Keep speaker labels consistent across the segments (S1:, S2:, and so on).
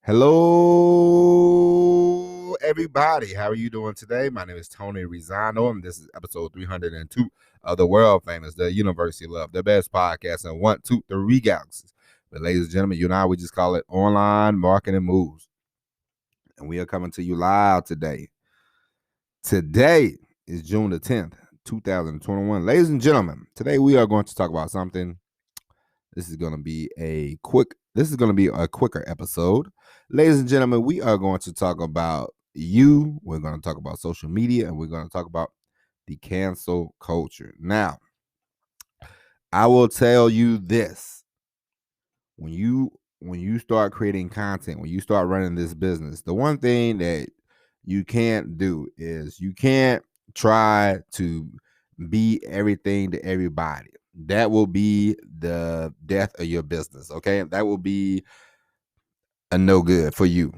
S1: Hello, everybody. How are you doing today? My name is Tony Rizano, and this is episode 302 of the world famous, the University of Love, the best podcast in 1, 2, 3 galaxies. But, ladies and gentlemen, you and I, we just call it Online Marketing Moves. And we are coming to you live today. Today is June the 10th, 2021. Ladies and gentlemen, today we are going to talk about something. This is going to be a quicker episode. Ladies and gentlemen, we are going to talk about you. We're going to talk about social media, and we're going to talk about the cancel culture. Now, I will tell you this. When you start creating content, when you start running this business, the one thing that you can't do is you can't try to be everything to everybody. That will be the death of your business. Okay. That will be a no good for you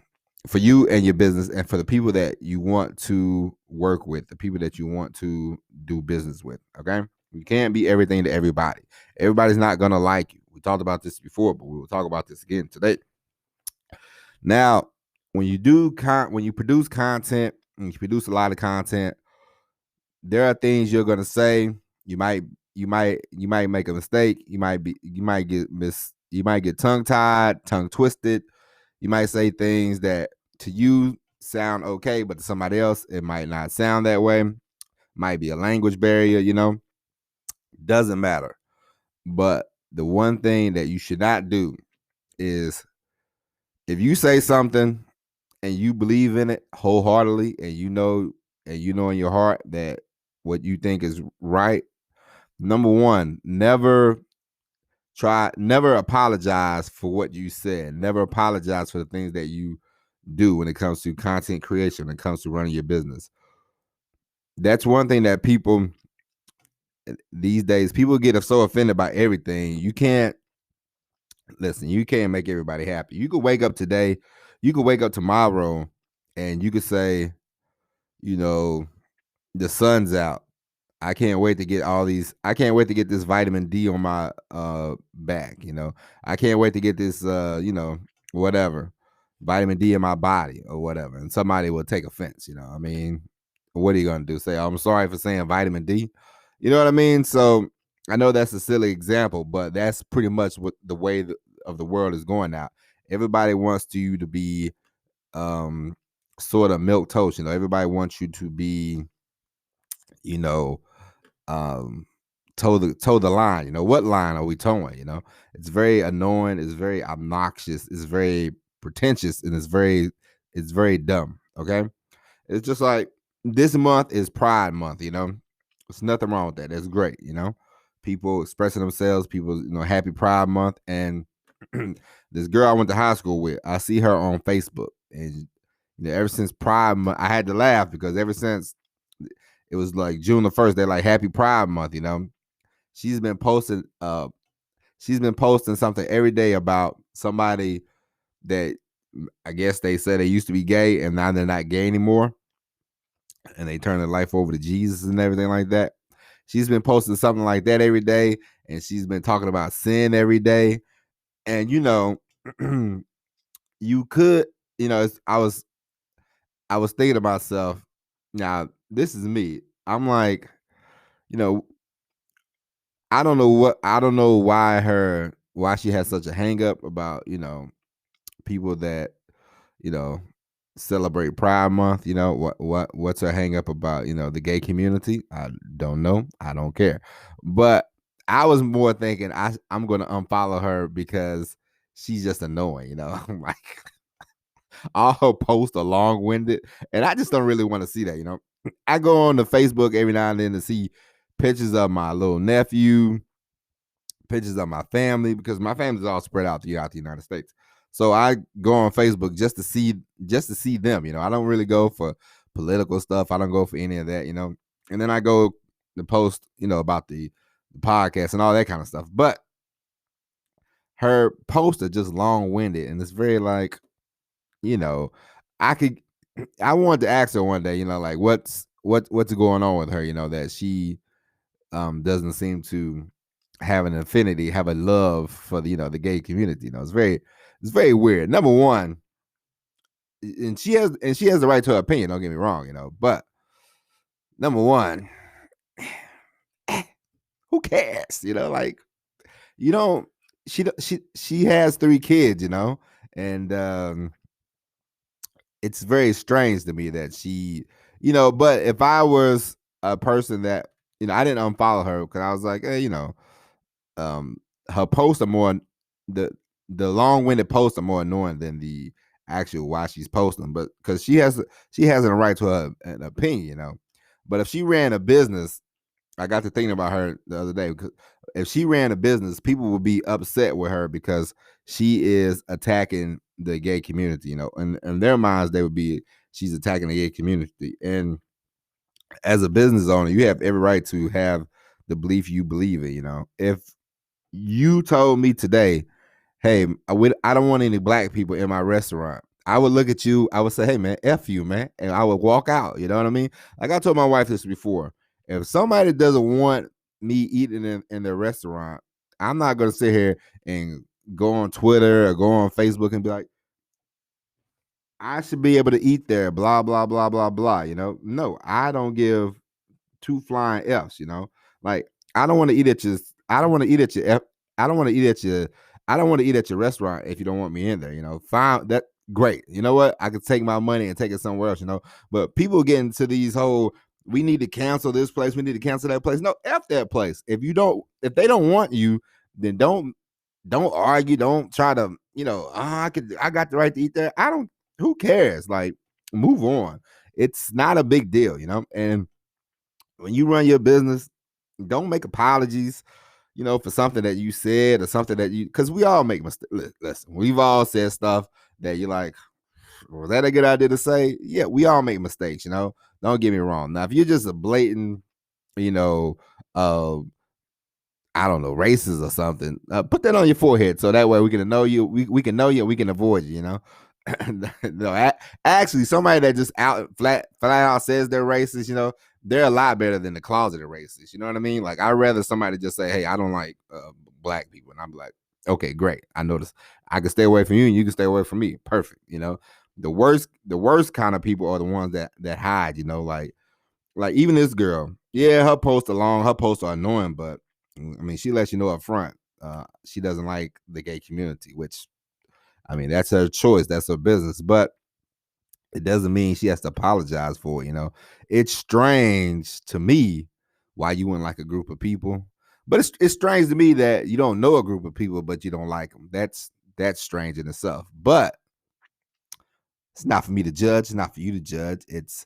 S1: and your business, and for the people that you want to work with, the people that you want to do business with. Okay. You can't be everything to everybody. Everybody's not going to like you. We talked about this before, but we will talk about this again today. Now, when you produce content, and you produce a lot of content, there are things you're going to say. You might make a mistake. You might get tongue tied, tongue twisted. You might say things that to you sound okay, but to somebody else it might not sound that way. Might be a language barrier, Doesn't matter. But the one thing that you should not do is, if you say something and you believe in it wholeheartedly, and you know in your heart that what you think is right, number one, never apologize for what you said. Never apologize for the things that you do when it comes to content creation, when it comes to running your business. That's one thing that people these days, people get so offended by everything. You can't make everybody happy. You could wake up today, you could wake up tomorrow, and you could say, the sun's out. I can't wait to get this vitamin D on my back, I can't wait to get this whatever, vitamin D in my body or whatever. And somebody will take offense, I mean, what are you gonna do? Say, I'm sorry for saying vitamin D? You know what I mean? So I know that's a silly example, but that's pretty much what the way of the world is going now. Everybody wants you to be sort of milk toast, everybody wants you to be, toe the line. What line are we towing? It's very annoying, it's very obnoxious, it's very pretentious, and it's very dumb. Okay. It's just like, this month is Pride Month. There's nothing wrong with that. That's great. People expressing themselves, people, happy Pride Month. And this girl I went to high school with, I see her on Facebook, and ever since Pride Month, I had to laugh, because ever since it was like June the 1st, they're like, happy Pride Month. She's been posting something every day about somebody that I guess they said they used to be gay and now they're not gay anymore, and they turn their life over to Jesus and everything like that. She's been posting something like that every day, and she's been talking about sin every day. And you could, I was thinking to myself, now this is me. I'm like, I don't know why she has such a hang up about, people that, celebrate Pride Month. What's her hang up about, the gay community? I don't know. I don't care. But I was more thinking I'm going to unfollow her because she's just annoying, I'm like, all her posts are long-winded, and I just don't really want to see that. I go on to Facebook every now and then to see pictures of my little nephew, pictures of my family, because my family's all spread out throughout the United States. So I go on Facebook just to see them. I don't really go for political stuff. I don't go for any of that. And then I go to post, about the podcast and all that kind of stuff. But her posts are just long-winded, and it's very like, I wanted to ask her one day, like, what's going on with her, that she doesn't seem to have an affinity, have a love for the, the gay community. It's very weird. Number one, and she has the right to her opinion. Don't get me wrong, But number one, who cares? Like you don't. She has 3 kids, and it's very strange to me that she, But if I was a person that I didn't unfollow her because I was like, hey, um, her posts are more the long-winded posts are more annoying than the actual why she's posting. But because she has a right to an opinion, But if she ran a business, I got to thinking about her the other day. Because if she ran a business, people would be upset with her because she is attacking the gay community. In their minds, they would be she's attacking the gay community. And as a business owner, you have every right to have the belief you believe in. If you told me today, hey, I don't want any black people in my restaurant, I would look at you, I would say, hey man, F you, man. And I would walk out. You know what I mean? Like I told my wife this before. If somebody doesn't want me eating in their restaurant, I'm not gonna sit here and go on Twitter or go on Facebook and be like, I should be able to eat there, blah, blah, blah, blah, blah. No, I don't give 2 flying F's, Like I don't want to eat at your I don't want to eat at your I don't want to eat at your I don't want to eat at your restaurant if you don't want me in there, Fine, that great. You know what? I could take my money and take it somewhere else, But people get into these whole we need to cancel this place, we need to cancel that place. No, F that place. If they don't want you, then don't argue, don't try to, I got the right to eat there. Who cares? Like move on. It's not a big deal, And when you run your business, don't make apologies, for something that you said or something that because we all make mistakes. Listen, we've all said stuff that you're like, was that a good idea to say? Yeah, we all make mistakes, Don't get me wrong. Now, if you're just a blatant, you know, uh, I don't know, racist or something, put that on your forehead so that way we can know you. We can know you and we can avoid you, No, actually, somebody that just flat out says they're racist, they're a lot better than the closeted racist. You know what I mean? Like I'd rather somebody just say, "Hey, I don't like black people," and I'm like, "Okay, great. I notice I can stay away from you, and you can stay away from me. Perfect." The worst kind of people are the ones that hide. Like even this girl, yeah, her posts are long, her posts are annoying, but I mean, she lets you know up front, she doesn't like the gay community, which I mean, that's her choice, that's her business, but it doesn't mean she has to apologize for it. It's strange to me why you wouldn't like a group of people, but it's strange to me that you don't know a group of people, but you don't like them. That's strange in itself, but it's not for me to judge. It's not for you to judge. It's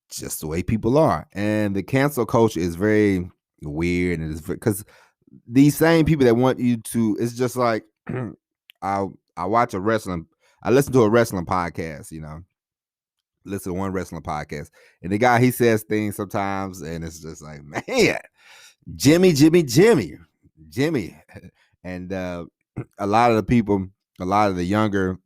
S1: just the way people are. And the cancel culture is very weird. And it's because these same people that want you to, it's just like, I watch I listen to a wrestling podcast, listen to one wrestling podcast. And the guy, he says things sometimes, and it's just like, man, Jimmy. And a lot of the people, a lot of the younger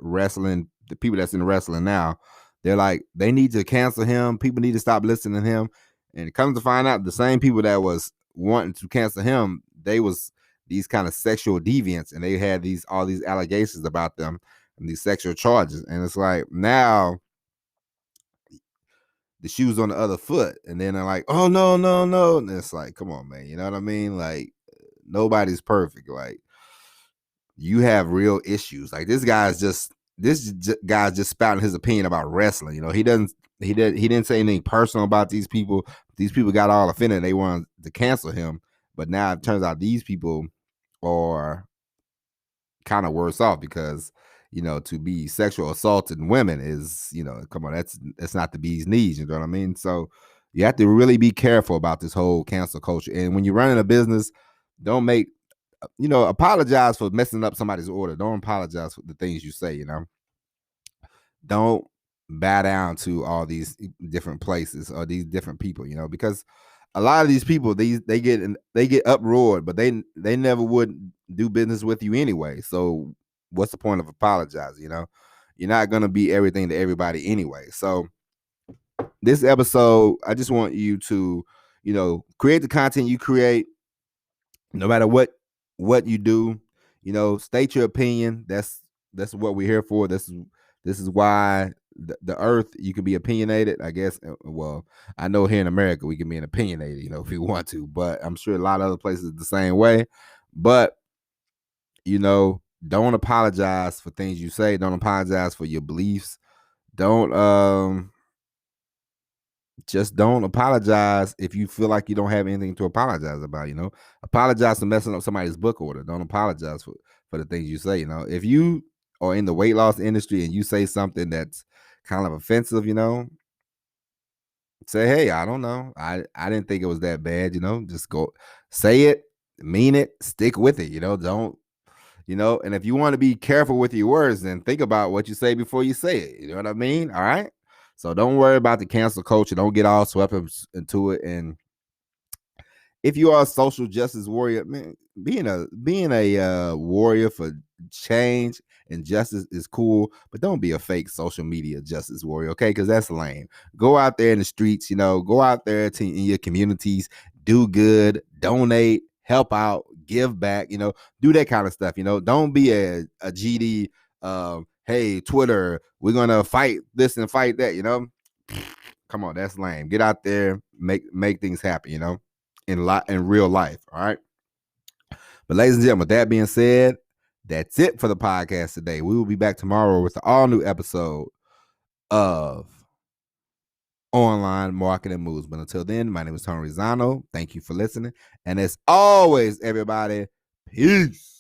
S1: the people that's in wrestling now, they're like, they need to cancel him. People need to stop listening to him. And it comes to find out the same people that was wanting to cancel him, they was these kind of sexual deviants, and they had all these allegations about them and these sexual charges. And it's like now the shoe's on the other foot, and then they're like, oh no, and it's like, come on, man, you know what I mean? Like nobody's perfect. Like you have real issues. Like this guy's just spouting his opinion about wrestling. He didn't say anything personal about these people. These people got all offended. They wanted to cancel him, but now it turns out these people are kind of worse off because to be sexual assaulted women is, come on, that's not the bee's knees. You know what I mean? So you have to really be careful about this whole cancel culture. And when you're running a business, don't apologize for messing up somebody's order. Don't apologize for the things you say. Don't bow down to all these different places or these different people. Because a lot of these people, they get uproared, but they never would do business with you anyway. So what's the point of apologizing? You're not gonna be everything to everybody anyway. So this episode, I just want you to, create the content you create, no matter what you do. State your opinion. That's what we're here for. This This is why the earth, you can be opinionated, I guess. Well, I know here in America we can be opinionated, if you want to, but I'm sure a lot of other places the same way. But don't apologize for things you say. Don't apologize for your beliefs. Don't just don't apologize if you feel like you don't have anything to apologize about. Apologize for messing up somebody's book order. Don't apologize for the things you say. If you are in the weight loss industry and you say something that's kind of offensive, say, hey, I don't know, I didn't think it was that bad. Just go say it, mean it, stick with it. Don't and if you want to be careful with your words, then think about what you say before you say it. You know what I mean? All right. So don't worry about the cancel culture. Don't get all swept into it. And if you are a social justice warrior, man, being a warrior for change and justice is cool, but don't be a fake social media justice warrior, okay? Because that's lame. Go out there in the streets, go out there in your communities, do good, donate, help out, give back, do that kind of stuff. Don't be a GD. Hey, Twitter, we're gonna fight this and fight that. Come on, that's lame. Get out there, make things happen. In real life. All right. But ladies and gentlemen, with that being said, that's it for the podcast today. We will be back tomorrow with an all new episode of Online Marketing Moves. But until then, my name is Tony Rizzano. Thank you for listening. And as always, everybody, peace.